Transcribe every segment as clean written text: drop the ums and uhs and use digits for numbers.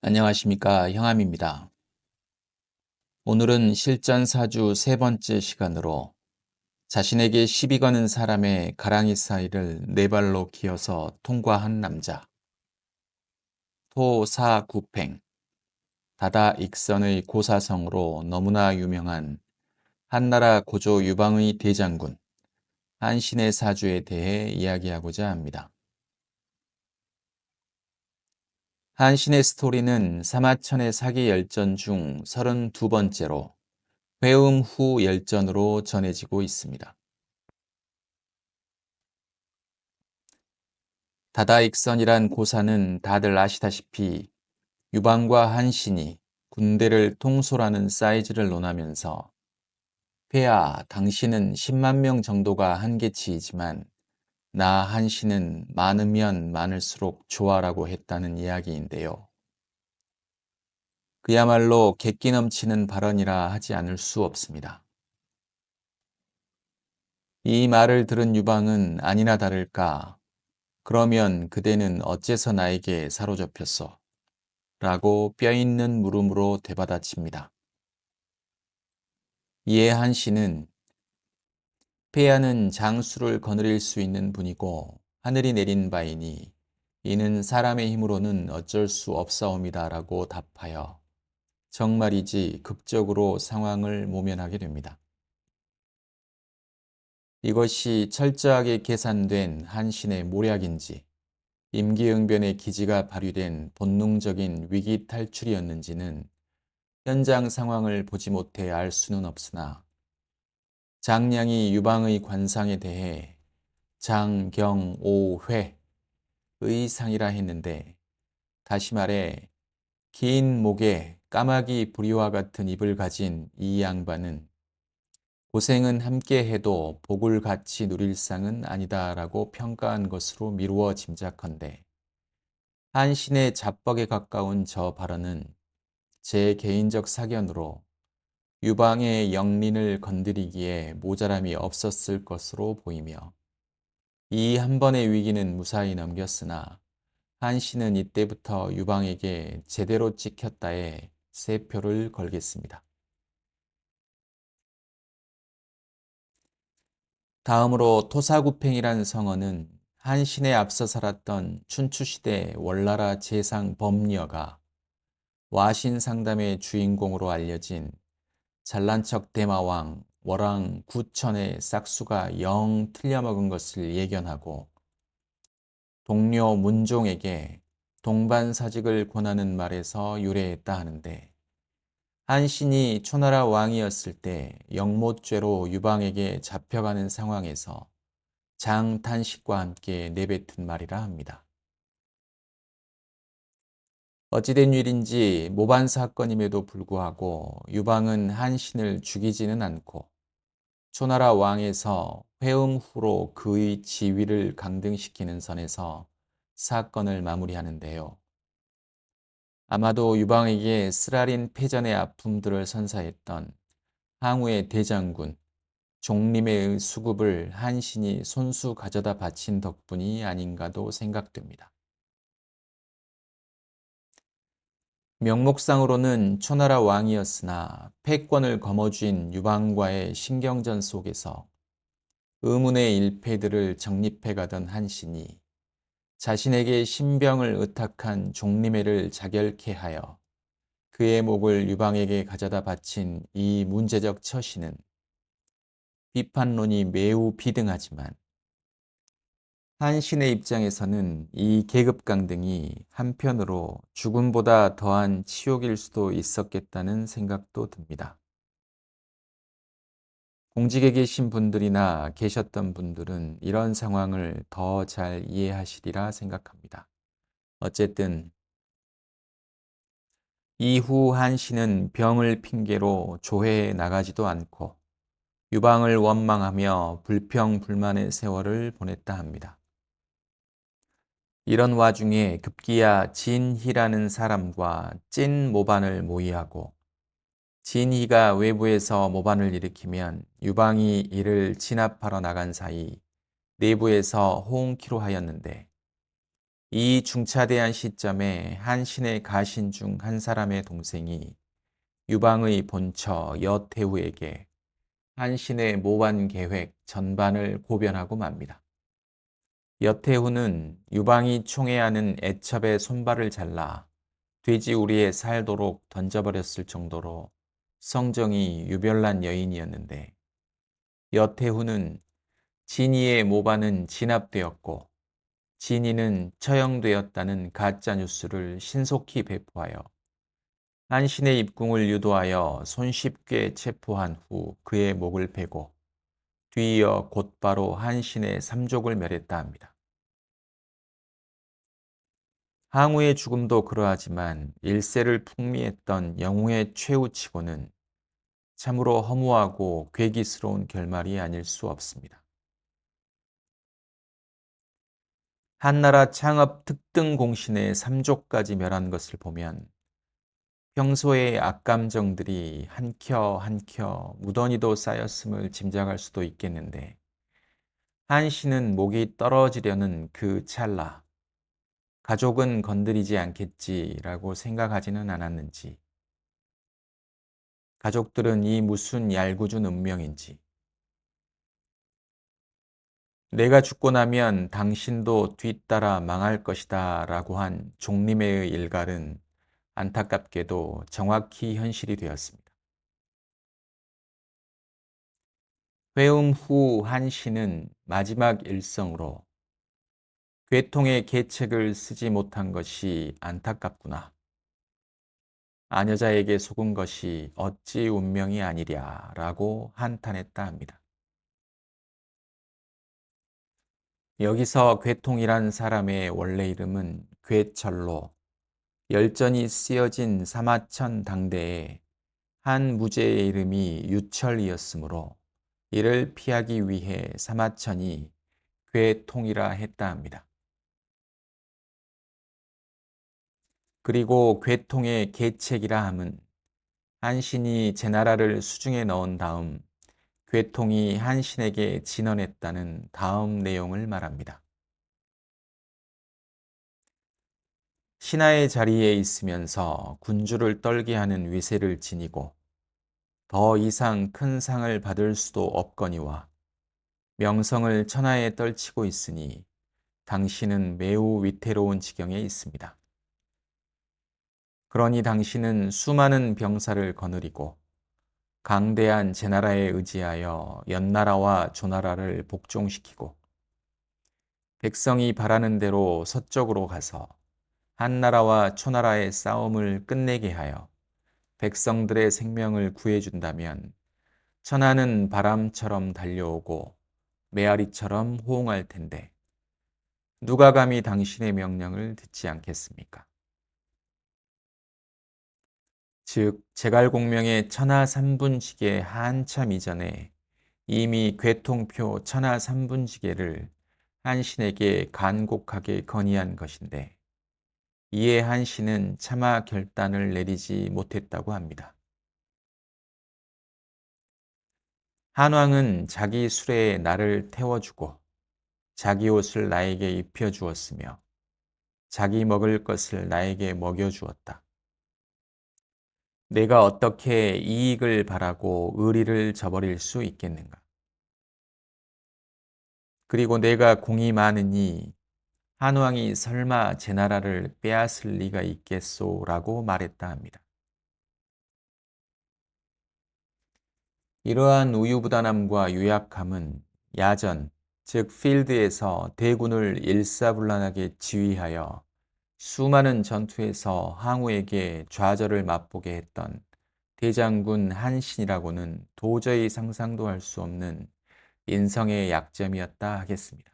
안녕하십니까, 형암입니다. 오늘은 실전사주 세 번째 시간으로 자신에게 시비 거는 사람의 가랑이 사이를 네 발로 기어서 통과한 남자, 토사구팽, 다다익선의 고사성으로 너무나 유명한 한나라 고조 유방의 대장군, 한신의 사주에 대해 이야기하고자 합니다. 한신의 스토리는 사마천의 사기 열전 중 32번째로 회음 후 열전으로 전해지고 있습니다. 다다익선이란 고사는 다들 아시다시피 유방과 한신이 군대를 통솔하는 사이즈를 논하면서 폐하 당신은 10만 명 정도가 한계치이지만 나 한신은 많으면 많을수록 좋아라고 했다는 이야기인데요. 그야말로 객기 넘치는 발언이라 하지 않을 수 없습니다. 이 말을 들은 유방은 아니나 다를까 그러면 그대는 어째서 나에게 사로잡혔소? 라고 뼈있는 물음으로 되받아칩니다. 이에 한씨는 폐하는 장수를 거느릴 수 있는 분이고 하늘이 내린 바이니 이는 사람의 힘으로는 어쩔 수 없사옵니다 라고 답하여 정말이지 극적으로 상황을 모면하게 됩니다. 이것이 철저하게 계산된 한신의 모략인지 임기응변의 기지가 발휘된 본능적인 위기 탈출이었는지는 현장 상황을 보지 못해 알 수는 없으나 장량이 유방의 관상에 대해 장경오회의 상이라 했는데 다시 말해 긴 목에 까마귀 부리와 같은 입을 가진 이 양반은 고생은 함께 해도 복을 같이 누릴 상은 아니다라고 평가한 것으로 미루어 짐작컨대 한신의 자뻑에 가까운 저 발언은 제 개인적 사견으로 유방의 영린을 건드리기에 모자람이 없었을 것으로 보이며 이 한 번의 위기는 무사히 넘겼으나 한씨는 이때부터 유방에게 제대로 찍혔다에 세 표를 걸겠습니다. 다음으로 토사구팽이라는 성어는 한신에 앞서 살았던 춘추시대 월나라 재상 범녀가 와신상담의 주인공으로 알려진 잘난척 대마왕 월왕 구천의 싹수가 영 틀려먹은 것을 예견하고 동료 문종에게 동반사직을 권하는 말에서 유래했다 하는데 한신이 초나라 왕이었을 때 영모죄로 유방에게 잡혀가는 상황에서 장탄식과 함께 내뱉은 말이라 합니다. 어찌된 일인지 모반 사건임에도 불구하고 유방은 한신을 죽이지는 않고 초나라 왕에서 회음 후로 그의 지위를 강등시키는 선에서 사건을 마무리하는데요. 아마도 유방에게 쓰라린 패전의 아픔들을 선사했던 항우의 대장군 종림의 수급을 한신이 손수 가져다 바친 덕분이 아닌가도 생각됩니다. 명목상으로는 초나라 왕이었으나 패권을 거머쥔 유방과의 신경전 속에서 의문의 일패들을 정립해가던 한신이 자신에게 신병을 의탁한 종림회를 자결케 하여 그의 목을 유방에게 가져다 바친 이 문제적 처신은 비판론이 매우 비등하지만 한신의 입장에서는 이 계급 강등이 한편으로 죽음보다 더한 치욕일 수도 있었겠다는 생각도 듭니다. 공직에 계신 분들이나 계셨던 분들은 이런 상황을 더 잘 이해하시리라 생각합니다. 어쨌든 이후 한신은 병을 핑계로 조회에 나가지도 않고 유방을 원망하며 불평불만의 세월을 보냈다 합니다. 이런 와중에 급기야 진희라는 사람과 찐 모반을 모의하고 진희가 외부에서 모반을 일으키면 유방이 이를 진압하러 나간 사이 내부에서 호응키로 하였는데 이 중차대한 시점에 한신의 가신 중 한 사람의 동생이 유방의 본처 여태후에게 한신의 모반 계획 전반을 고변하고 맙니다. 여태후는 유방이 총애하는 애첩의 손발을 잘라 돼지우리에 살도록 던져버렸을 정도로 성정이 유별난 여인이었는데, 여태후는 진이의 모반은 진압되었고 진이는 처형되었다는 가짜 뉴스를 신속히 배포하여 한신의 입궁을 유도하여 손쉽게 체포한 후 그의 목을 베고 뒤이어 곧바로 한신의 삼족을 멸했다 합니다. 항우의 죽음도 그러하지만 일세를 풍미했던 영웅의 최후치고는 참으로 허무하고 괴기스러운 결말이 아닐 수 없습니다. 한나라 창업 특등 공신의 삼족까지 멸한 것을 보면 평소의 악감정들이 한 켜 한 켜 무더니도 쌓였음을 짐작할 수도 있겠는데, 한신은 목이 떨어지려는 그 찰나 가족은 건드리지 않겠지라고 생각하지는 않았는지, 가족들은 이 무슨 얄궂은 운명인지, 내가 죽고 나면 당신도 뒤따라 망할 것이다 라고 한 종림회의 일갈은 안타깝게도 정확히 현실이 되었습니다. 회음 후 한신은 마지막 일성으로 괴통의 계책을 쓰지 못한 것이 안타깝구나. 아녀자에게 속은 것이 어찌 운명이 아니랴 라고 한탄했다 합니다. 여기서 괴통이란 사람의 원래 이름은 괴철로, 열전이 쓰여진 사마천 당대에 한 무제의 이름이 유철이었으므로 이를 피하기 위해 사마천이 괴통이라 했다 합니다. 그리고 괴통의 계책이라 함은 한신이 제나라를 수중에 넣은 다음 괴통이 한신에게 진언했다는 다음 내용을 말합니다. 신하의 자리에 있으면서 군주를 떨게 하는 위세를 지니고 더 이상 큰 상을 받을 수도 없거니와 명성을 천하에 떨치고 있으니 당신은 매우 위태로운 지경에 있습니다. 그러니 당신은 수많은 병사를 거느리고 강대한 제나라에 의지하여 연나라와 조나라를 복종시키고 백성이 바라는 대로 서쪽으로 가서 한나라와 초나라의 싸움을 끝내게 하여 백성들의 생명을 구해준다면 천하는 바람처럼 달려오고 메아리처럼 호응할 텐데 누가 감히 당신의 명령을 듣지 않겠습니까? 즉 제갈공명의 천하삼분지계 한참 이전에 이미 괴통표 천하삼분지계를 한신에게 간곡하게 건의한 것인데, 이에 한신은 차마 결단을 내리지 못했다고 합니다. 한왕은 자기 수레에 나를 태워주고 자기 옷을 나에게 입혀주었으며 자기 먹을 것을 나에게 먹여주었다. 내가 어떻게 이익을 바라고 의리를 저버릴 수 있겠는가? 그리고 내가 공이 많으니 한왕이 설마 제 나라를 빼앗을 리가 있겠소라고 말했다 합니다. 이러한 우유부단함과 유약함은 야전, 즉 필드에서 대군을 일사불란하게 지휘하여 수많은 전투에서 항우에게 좌절을 맛보게 했던 대장군 한신이라고는 도저히 상상도 할 수 없는 인성의 약점이었다 하겠습니다.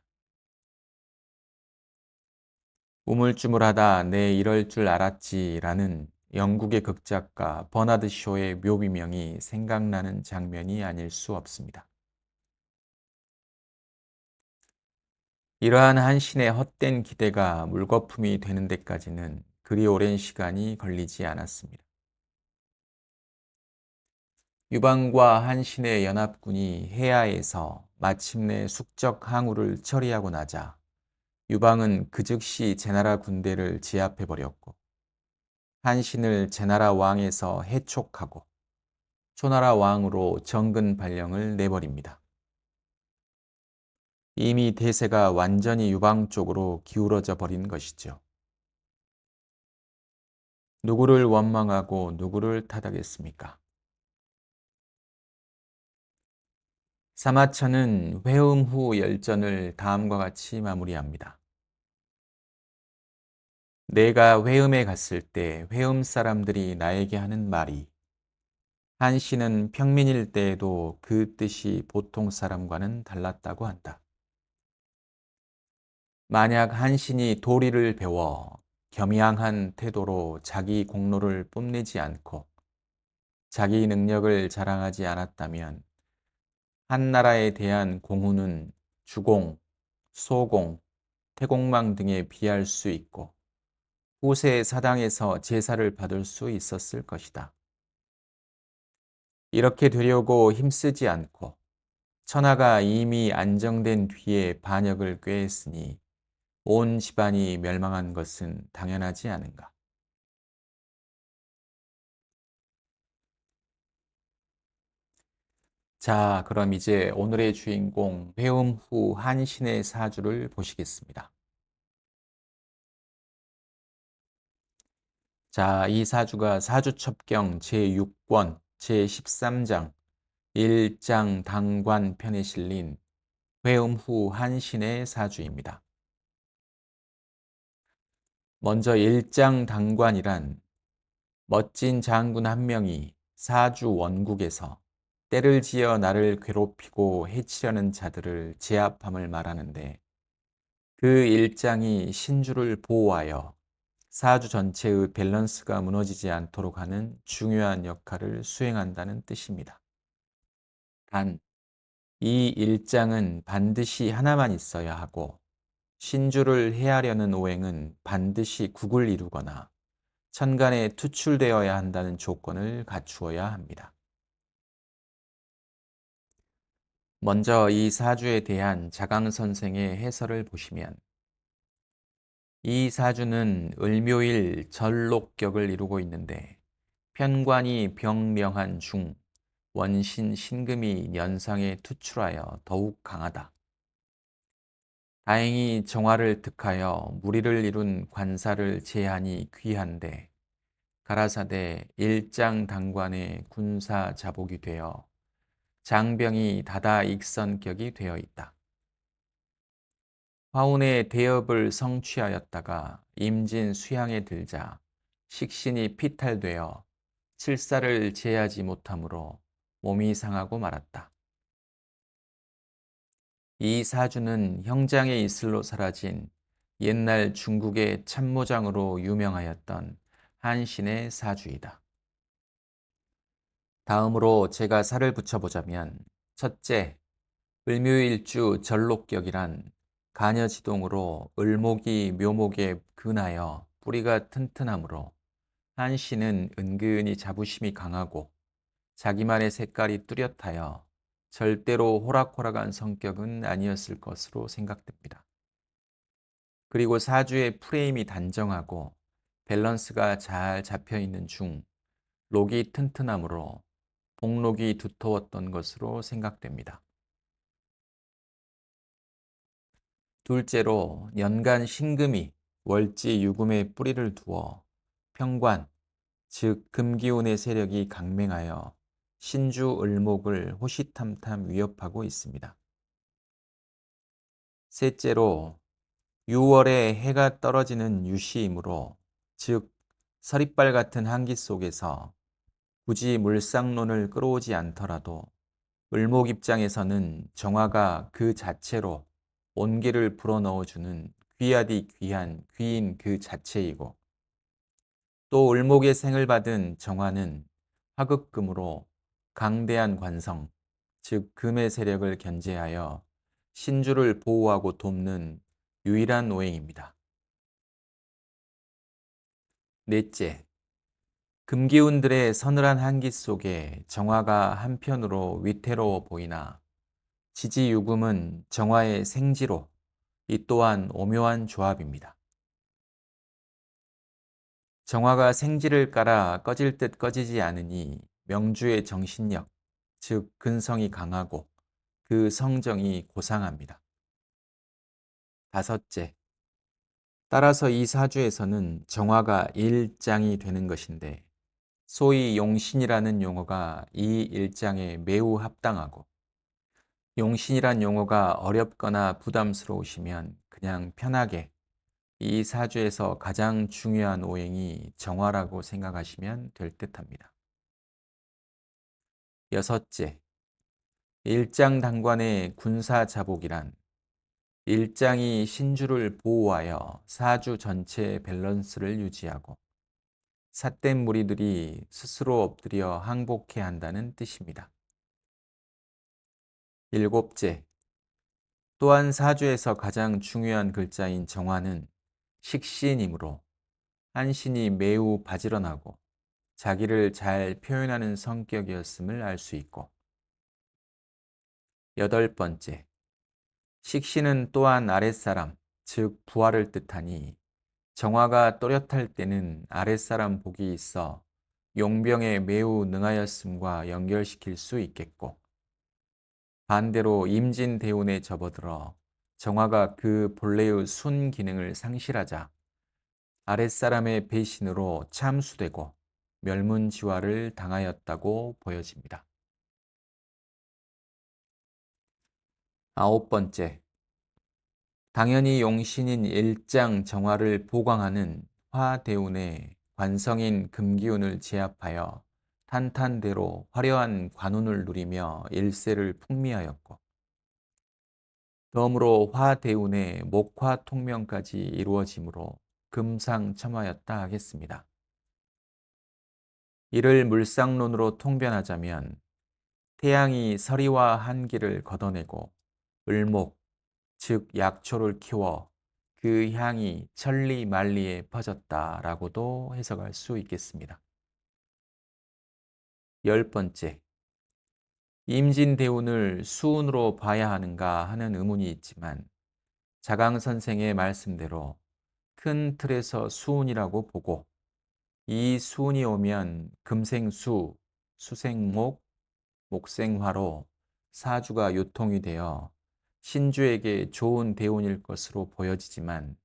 우물쭈물하다 내 이럴 줄 알았지라는 영국의 극작가 버나드 쇼의 묘비명이 생각나는 장면이 아닐 수 없습니다. 이러한 한신의 헛된 기대가 물거품이 되는 데까지는 그리 오랜 시간이 걸리지 않았습니다. 유방과 한신의 연합군이 해야에서 마침내 숙적 항우를 처리하고 나자 유방은 그 즉시 제나라 군대를 제압해버렸고 한신을 제나라 왕에서 해촉하고 초나라 왕으로 정근 발령을 내버립니다. 이미 대세가 완전히 유방 쪽으로 기울어져 버린 것이죠. 누구를 원망하고 누구를 탓하겠습니까? 사마천은 회음 후 열전을 다음과 같이 마무리합니다. 내가 회음에 갔을 때 회음 사람들이 나에게 하는 말이 한신은 평민일 때에도 그 뜻이 보통 사람과는 달랐다고 한다. 만약 한신이 도리를 배워 겸양한 태도로 자기 공로를 뽐내지 않고 자기 능력을 자랑하지 않았다면 한나라에 대한 공훈은 주공, 소공, 태공망 등에 비할 수 있고 후세 사당에서 제사를 받을 수 있었을 것이다. 이렇게 되려고 힘쓰지 않고 천하가 이미 안정된 뒤에 반역을 꾀했으니 온 집안이 멸망한 것은 당연하지 않은가. 자, 그럼 이제 오늘의 주인공 회음 후 한신의 사주를 보시겠습니다. 자, 이 사주가 사주첩경 제6권 제13장 일장 당관 편에 실린 회음 후 한신의 사주입니다. 먼저 일장 당관이란 멋진 장군 한 명이 사주 원국에서 때를 지어 나를 괴롭히고 해치려는 자들을 제압함을 말하는데 그 일장이 신주를 보호하여 사주 전체의 밸런스가 무너지지 않도록 하는 중요한 역할을 수행한다는 뜻입니다. 단, 이 일장은 반드시 하나만 있어야 하고 신주를 해하려는 오행은 반드시 국을 이루거나 천간에 투출되어야 한다는 조건을 갖추어야 합니다. 먼저 이 사주에 대한 자강 선생의 해설을 보시면 이 사주는 을묘일 절록격을 이루고 있는데 편관이 병명한 중 원신 신금이 연상에 투출하여 더욱 강하다. 다행히 정화를 득하여 무리를 이룬 관사를 제하니 귀한데 가라사대 일장당관의 군사 자복이 되어 장병이 다다 익선격이 되어 있다. 화운의 대업을 성취하였다가 임진 수양에 들자 식신이 피탈되어 칠사를 제하지 못하므로 몸이 상하고 말았다. 이 사주는 형장의 이슬로 사라진 옛날 중국의 참모장으로 유명하였던 한신의 사주이다. 다음으로 제가 살을 붙여보자면 첫째, 을묘일주 절록격이란 간여지동으로 을목이 묘목에 근하여 뿌리가 튼튼하므로 한신은 은근히 자부심이 강하고 자기만의 색깔이 뚜렷하여 절대로 호락호락한 성격은 아니었을 것으로 생각됩니다. 그리고 사주의 프레임이 단정하고 밸런스가 잘 잡혀있는 중 록이 튼튼하므로 복록이 두터웠던 것으로 생각됩니다. 둘째로 연간 신금이 월지 유금에 뿌리를 두어 평관, 즉 금기운의 세력이 강맹하여 신주 을목을 호시탐탐 위협하고 있습니다. 셋째로 6월에 해가 떨어지는 유시이므로 즉 서리빨 같은 한기 속에서 굳이 물상론을 끌어오지 않더라도 을목 입장에서는 정화가 그 자체로 온기를 불어넣어주는 귀하디 귀한 귀인 그 자체이고 또 을목의 생을 받은 정화는 화극금으로 강대한 관성, 즉 금의 세력을 견제하여 신주를 보호하고 돕는 유일한 오행입니다. 넷째, 금기운들의 서늘한 한기 속에 정화가 한편으로 위태로워 보이나 지지유금은 정화의 생지로 이 또한 오묘한 조합입니다. 정화가 생지를 깔아 꺼질 듯 꺼지지 않으니 명주의 정신력, 즉 근성이 강하고 그 성정이 고상합니다. 다섯째, 따라서 이 사주에서는 정화가 일장이 되는 것인데 소위 용신이라는 용어가 이 일장에 매우 합당하고, 용신이란 용어가 어렵거나 부담스러우시면 그냥 편하게 이 사주에서 가장 중요한 오행이 정화라고 생각하시면 될 듯합니다. 여섯째, 일장당관의 군사자복이란 일장이 신주를 보호하여 사주 전체의 밸런스를 유지하고 삿된 무리들이 스스로 엎드려 항복해야 한다는 뜻입니다. 일곱째, 또한 사주에서 가장 중요한 글자인 정화는 식신이므로 한신이 매우 바지런하고 자기를 잘 표현하는 성격이었음을 알 수 있고, 여덟 번째, 식신은 또한 아랫사람, 즉 부하를 뜻하니 정화가 또렷할 때는 아랫사람 복이 있어 용병에 매우 능하였음과 연결시킬 수 있겠고, 반대로 임진대운에 접어들어 정화가 그 본래의 순 기능을 상실하자 아랫사람의 배신으로 참수되고 멸문지화를 당하였다고 보여집니다. 아홉 번째, 당연히 용신인 일장 정화를 보강하는 화대운에 관성인 금기운을 제압하여 탄탄대로 화려한 관운을 누리며 일세를 풍미하였고, 덤으로 화대운의 목화통명까지 이루어지므로 금상첨화였다 하겠습니다. 이를 물상론으로 통변하자면 태양이 서리와 한기를 걷어내고 을목, 즉 약초를 키워 그 향이 천리만리에 퍼졌다라고도 해석할 수 있겠습니다. 열 번째, 임진대운을 수운으로 봐야 하는가 하는 의문이 있지만 자강 선생의 말씀대로 큰 틀에서 수운이라고 보고, 이 수운이 오면 금생수, 수생목, 목생화로 사주가 요통이 되어 신주에게 좋은 대운일 것으로 보여지지만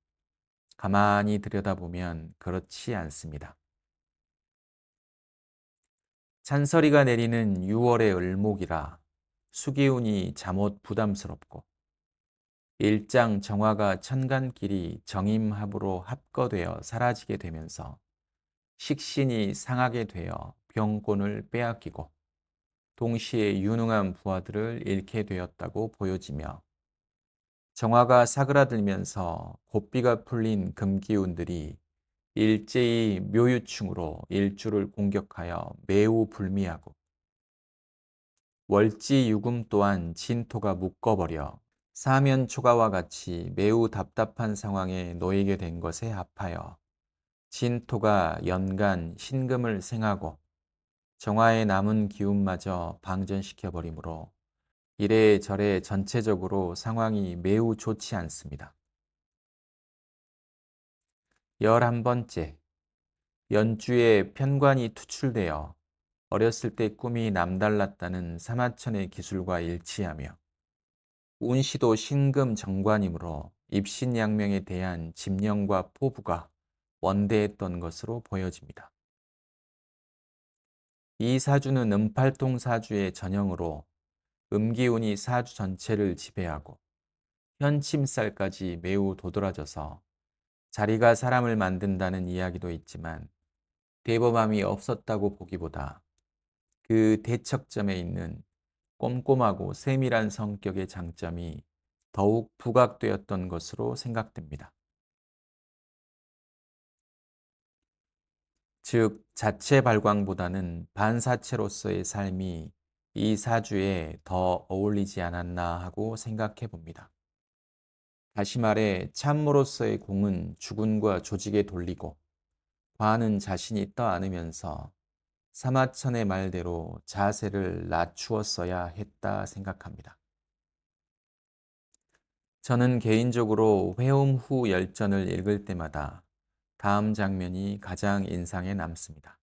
가만히 들여다보면 그렇지 않습니다. 찬설이가 내리는 6월의 을목이라 수기운이 잠옷 부담스럽고 일장 정화가 천간길이 정임합으로 합거되어 사라지게 되면서 식신이 상하게 되어 병권을 빼앗기고 동시에 유능한 부하들을 잃게 되었다고 보여지며, 정화가 사그라들면서 고삐가 풀린 금기운들이 일제히 묘유충으로 일주를 공격하여 매우 불미하고, 월지유금 또한 진토가 묶어버려 사면초가와 같이 매우 답답한 상황에 놓이게 된 것에 합하여 진토가 연간 신금을 생하고 정화의 남은 기운마저 방전시켜 버리므로 이래저래 전체적으로 상황이 매우 좋지 않습니다. 11번째, 연주에 편관이 투출되어 어렸을 때 꿈이 남달랐다는 사마천의 기술과 일치하며 운시도 신금 정관이므로 입신양명에 대한 집념과 포부가 원대했던 것으로 보여집니다. 이 사주는 음팔통 사주의 전형으로 음기운이 사주 전체를 지배하고 현침살까지 매우 도드라져서 자리가 사람을 만든다는 이야기도 있지만 대범함이 없었다고 보기보다 그 대척점에 있는 꼼꼼하고 세밀한 성격의 장점이 더욱 부각되었던 것으로 생각됩니다. 즉, 자체 발광보다는 반사체로서의 삶이 이 사주에 더 어울리지 않았나 하고 생각해 봅니다. 다시 말해 참모로서의 공은 주군과 조직에 돌리고 과는 자신이 떠 안으면서 사마천의 말대로 자세를 낮추었어야 했다 생각합니다. 저는 개인적으로 회음 후 열전을 읽을 때마다 다음 장면이 가장 인상에 남습니다.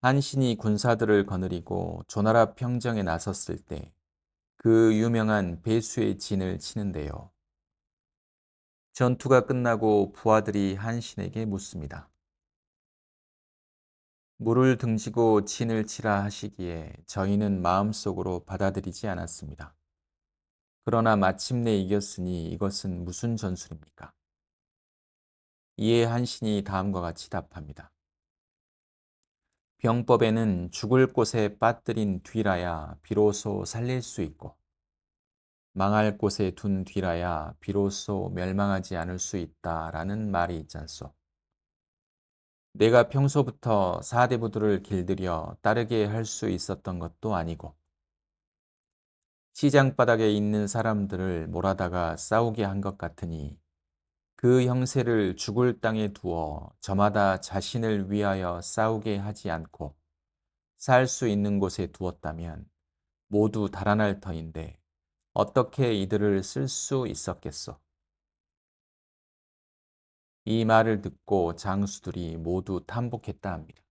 한신이 군사들을 거느리고 조나라 평정에 나섰을 때 그 유명한 배수의 진을 치는데요. 전투가 끝나고 부하들이 한신에게 묻습니다. 물을 등지고 진을 치라 하시기에 저희는 마음속으로 받아들이지 않았습니다. 그러나 마침내 이겼으니 이것은 무슨 전술입니까? 이에 한신이 다음과 같이 답합니다. 병법에는 죽을 곳에 빠뜨린 뒤라야 비로소 살릴 수 있고 망할 곳에 둔 뒤라야 비로소 멸망하지 않을 수 있다라는 말이 있잖소. 내가 평소부터 사대부들을 길들여 따르게 할 수 있었던 것도 아니고 시장 바닥에 있는 사람들을 몰아다가 싸우게 한 것 같으니 그 형세를 죽을 땅에 두어 저마다 자신을 위하여 싸우게 하지 않고 살 수 있는 곳에 두었다면 모두 달아날 터인데 어떻게 이들을 쓸 수 있었겠소? 이 말을 듣고 장수들이 모두 탐복했다 합니다.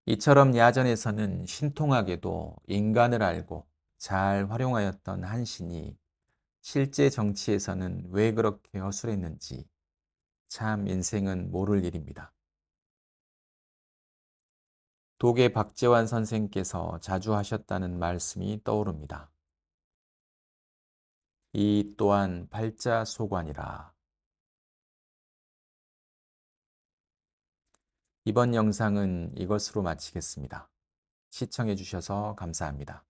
이처럼 야전에서는 신통하게도 인간을 알고 잘 활용하였던 한신이 실제 정치에서는 왜 그렇게 허술했는지 참 인생은 모를 일입니다. 독일 박재환 선생께서 자주 하셨다는 말씀이 떠오릅니다. 이 또한 팔자소관이라. 이번 영상은 이것으로 마치겠습니다. 시청해 주셔서 감사합니다.